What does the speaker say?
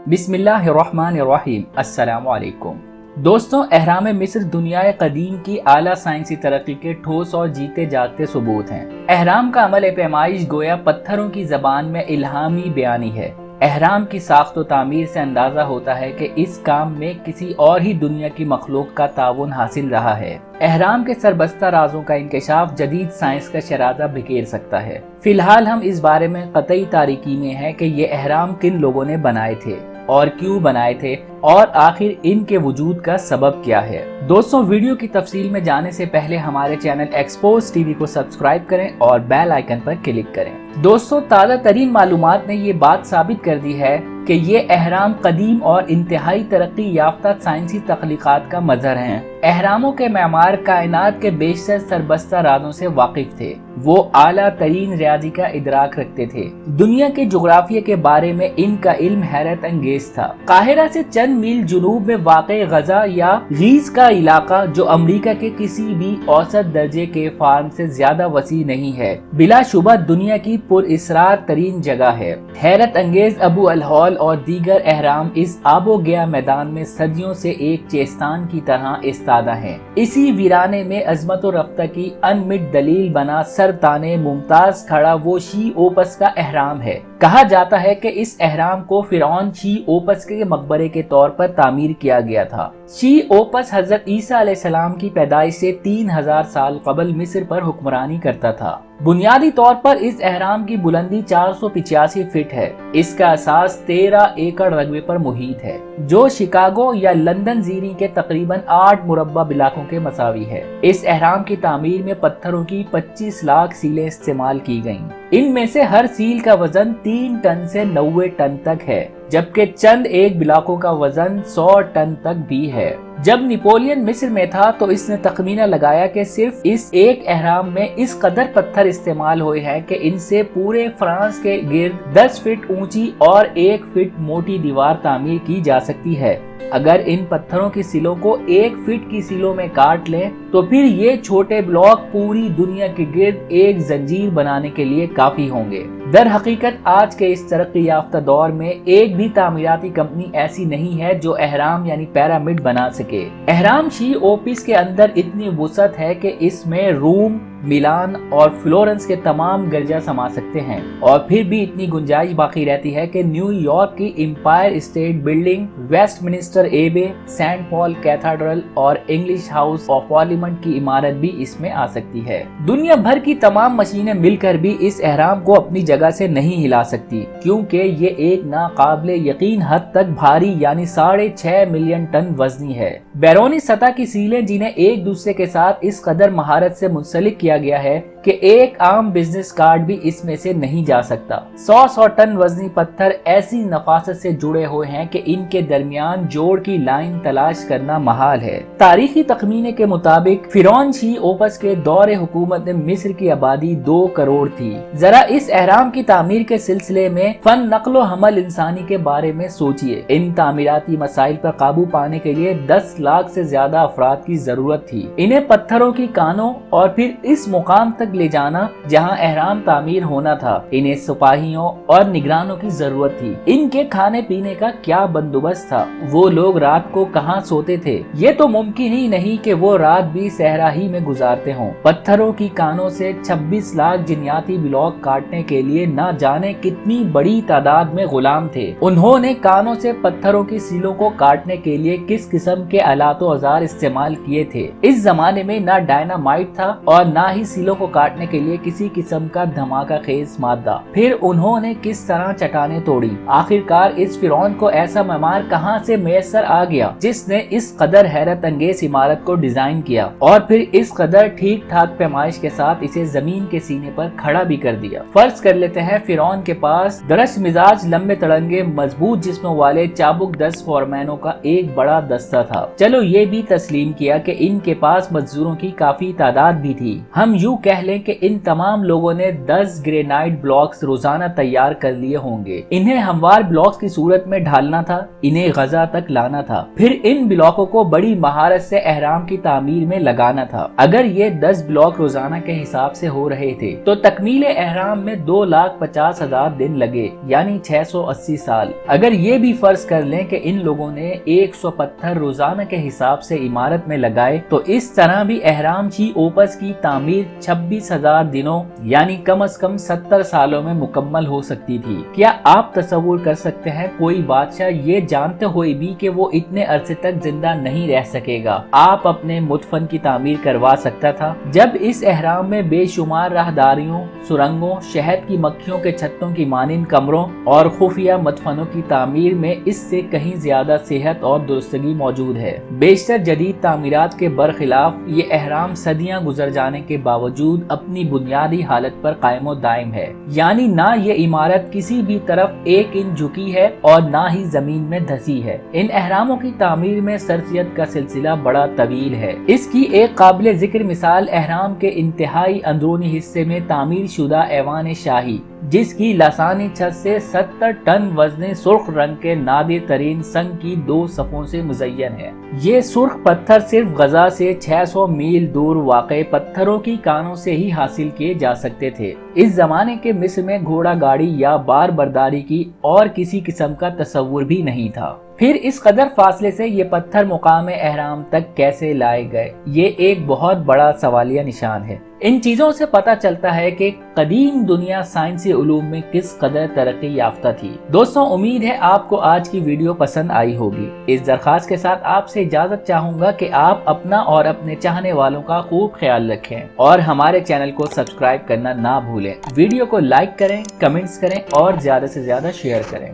बिस्मिल्लाहिर्रहमानिर्रहीम। अस्सलाम वालेकुम दोस्तों, अहराम मिस्र दुनिया कदीम की आला साइंसी तरक्की के ठोस और जीते जागते सबूत हैं। अहराम का अमल पैमाइश गोया पत्थरों की जबान में इल्हामी बयानी है। अहराम की साख्त व तामीर से अंदाजा होता है कि इस काम में किसी और ही दुनिया की मखलूक का ताउन हासिल रहा है। अहराम के सरबस्ता राजों का इंकशाफ जदीद साइंस का शराजा बिखेर सकता है। फिलहाल हम इस बारे में कतई तारीकी में हैं कि ये अहराम किन लोगों ने बनाए थे और क्यों बनाए थे और आखिर इनके वजूद का सबब क्या है। दोस्तों, वीडियो की तफसील में जाने से पहले हमारे चैनल एक्सपोज टीवी को सब्सक्राइब करें और बेल आइकन पर क्लिक करें। दोस्तों, ताज़ा तरीन मालूमात ने ये बात साबित कर दी है कि ये अहराम कदीम और इंतहाई तरक्की याफ्ता साइंसी तख्लीकात का मजहर हैं। अहरामों के मेमार कायनात के बेशतर सरबस्ता राजों से वाकिफ थे। वो आला तरीन रियाजी का इदराक रखते थे। दुनिया के जोग्राफिया के बारे में इनका इल्म हैरत अंगेज था। काहिरा से चंद मील जुनूब में वाक़े गजा या गीज का इलाका, जो अमरीका के किसी भी औसत दर्जे के फार्म से ज्यादा वसी नहीं है, बिलाशुबा दुनिया की पुरइसरार तरीन जगह है। हैरत अंगेज अबू अल-हौल और दीगर अहराम इस आबो गया मैदान में सदियों से एक चेस्तान की तरह इस्तादा हैं। इसी वीराने में अजमत और रफ्ता की अनमिट दलील बना सरताने मुमताज खड़ा वो शी ओपस का अहराम है। कहा जाता है कि इस अहराम को फिरौन शी ओपस के मकबरे के तौर पर तामीर किया गया था। शी ओपस हजरत ईसा अलैहिस्सलाम की पैदाइश से 3000 साल कबल मिस्र पर हुक्मरानी करता था। बुनियादी तौर पर इस अहराम की बुलंदी 485 फीट है। इसका असास 13 एकड़ रकबे पर मुहित है, जो शिकागो या लंदन जीरी के तकरीबन 8 मुरब्बा इलाकों के मसावी है। इस अहराम की तामीर में पत्थरों की 25 लाख सीलें इस्तेमाल की गयी। इनमें से हर सील का वजन 3 टन से 90 टन तक है, जबकि चंद एक ब्लॉकों का वजन 100 टन तक भी है। जब नेपोलियन मिस्र में था तो इसने तखमीना लगाया कि सिर्फ इस एक अहराम में इस कदर पत्थर इस्तेमाल हुए हैं कि इनसे पूरे फ्रांस के गिर्द 10 फीट ऊंची और 1 फीट मोटी दीवार तामीर की जा सकती है। अगर इन पत्थरों की सिलों को 1 फीट की सिलों में काट लें तो फिर ये छोटे ब्लॉक पूरी दुनिया के गिर्द एक जंजीर बनाने के लिए काफी होंगे। दर हकीकत आज के इस तरक्की याफ्ता दौर में एक भी तामीराती कंपनी ऐसी नहीं है जो अहराम यानी पिरामिड बना सके। अहराम शी ओपिस के अंदर इतनी वुसअत है कि इसमें रोम, मिलान और फ्लोरेंस के तमाम गिरजा समा सकते हैं, और फिर भी इतनी गुंजाइश बाकी रहती है कि न्यूयॉर्क की एम्पायर स्टेट बिल्डिंग, वेस्टमिनिस्टर एबे, सेंट पॉल कैथेड्रल और इंग्लिश हाउस ऑफ पार्लियामेंट की इमारत भी इसमें आ सकती है। दुनिया भर की तमाम मशीनें मिलकर भी इस अहराम को अपनी जगह से नहीं हिला सकती, क्योंकि ये एक नाकाबिले यकीन हद तक भारी यानी 6.5 मिलियन टन वजनी है। बैरूनी सतह की सीलें, जिन्हें एक दूसरे के साथ इस कदर महारत से मुंसलिक किया गया है कि एक आम बिजनेस कार्ड भी इसमें से नहीं जा सकता। 100 टन वजनी पत्थर ऐसी नफासत से जुड़े हुए हैं कि इनके दरमियान जोड़ की लाइन तलाश करना महाल है। तारीखी तखमीने के मुताबिक फिरौन शी ओपस के दौरे हुकूमत में मिस्र की आबादी 2 करोड़ थी। जरा इस अहराम की तामीर के सिलसिले में फन नक्लो हमल इंसानी के बारे में सोचिए। इन तामीराती मसाइल पर काबू पाने के लिए 10 लाख से ज्यादा अफराद की जरूरत थी। इन्हें पत्थरों की कानों और फिर इस मुकाम तक ले जाना जहां अहराम तामीर होना था। इन्हें सिपाहियों और निगरानों की जरूरत थी। इनके खाने पीने का क्या बंदोबस्त था? वो लोग रात को कहां सोते थे? ये तो मुमकिन ही नहीं कि वो रात भी सहरा ही में गुजारते हों। पत्थरों की कानों से 26 लाख जिन्याती ब्लॉक काटने के लिए न जाने कितनी बड़ी तादाद में गुलाम थे। उन्होंने कानों से पत्थरों की सीलों को काटने के लिए किस किस्म के आलातो औजार इस्तेमाल किए थे? इस जमाने में न डायनामाइट था और न ही सीलों को काटने के लिए किसी किस्म का धमाका खेज मादा। फिर उन्होंने किस तरह चट्टानें तोड़ी? आखिरकार इस फिरौन को ऐसा मेमार कहां से मैसर आ गया जिसने इस कदर हैरत अंगेज इमारत को डिजाइन किया और फिर इस कदर ठीक ठाक पैमाइश के साथ इसे जमीन के सीने पर खड़ा भी कर दिया? फर्ज कर लेते हैं फिरौन के पास दरस मिजाज, लंबे तड़ंगे, मजबूत जिस्मों वाले चाबुक 10 फॉरमैनों का एक बड़ा दस्ता था। चलो ये भी तस्लीम किया कि इनके पास मजदूरों की काफी तादाद भी थी। हम यूं कह لیں کہ ان تمام لوگوں نے 10 گرینائٹ بلاکس روزانہ تیار کر لیے ہوں گے۔ انہیں ہموار بلاکس کی صورت میں ڈھالنا تھا، انہیں غزہ تک لانا تھا، پھر ان بلاکوں کو بڑی مہارت سے احرام کی تعمیر میں لگانا تھا۔ اگر یہ 10 بلاک روزانہ کے حساب سے ہو رہے تھے تو تکمیل احرام میں 2,50,000 دن لگے، یعنی 680 سال۔ اگر یہ بھی فرض کر لیں کہ ان لوگوں نے 100 پتھر روزانہ کے حساب سے عمارت میں لگائے تو اس طرح بھی احرام کی اوپس کی تعمیر 26,000 دنوں یعنی کم از کم 70 سالوں میں مکمل ہو سکتی تھی۔ کیا آپ تصور کر سکتے ہیں کوئی بادشاہ یہ جانتے ہوئے بھی کہ وہ اتنے عرصے تک زندہ نہیں رہ سکے گا، آپ اپنے مدفن کی تعمیر کروا سکتا تھا؟ جب اس احرام میں بے شمار راہداریوں، سرنگوں، شہد کی مکھیوں کے چھتوں کی مانند کمروں اور خفیہ مدفنوں کی تعمیر میں اس سے کہیں زیادہ صحت اور درستگی موجود ہے۔ بیشتر جدید تعمیرات کے برخلاف یہ احرام صدیاں گزر جانے کے باوجود اپنی بنیادی حالت پر قائم و دائم ہے، یعنی نہ یہ عمارت کسی بھی طرف 1 انچ جھکی ہے اور نہ ہی زمین میں دھسی ہے۔ ان احراموں کی تعمیر میں سرسیت کا سلسلہ بڑا طویل ہے۔ اس کی ایک قابل ذکر مثال احرام کے انتہائی اندرونی حصے میں تعمیر شدہ ایوان شاہی، جس کی لسانی چھت سے 70 ٹن وزنی سرخ رنگ کے نادر ترین سنگ کی 2 صفوں سے مزین ہے۔ یہ سرخ پتھر صرف غزہ سے 600 میل دور واقع پتھروں کی کانوں سے ہی حاصل کیے جا سکتے تھے۔ اس زمانے کے مصر میں گھوڑا گاڑی یا بار برداری کی اور کسی قسم کا تصور بھی نہیں تھا۔ پھر اس قدر فاصلے سے یہ پتھر مقام احرام تک کیسے لائے گئے، یہ ایک بہت بڑا سوالیہ نشان ہے۔ ان چیزوں سے پتہ چلتا ہے کہ قدیم دنیا سائنسی علوم میں کس قدر ترقی یافتہ تھی۔ دوستوں، امید ہے آپ کو آج کی ویڈیو پسند آئی ہوگی۔ اس درخواست کے ساتھ آپ سے اجازت چاہوں گا کہ آپ اپنا اور اپنے چاہنے والوں کا خوب خیال رکھیں اور ہمارے چینل کو سبسکرائب کرنا نہ بھولیں۔ ویڈیو کو لائک کریں، کمنٹس کریں اور زیادہ سے زیادہ شیئر کریں۔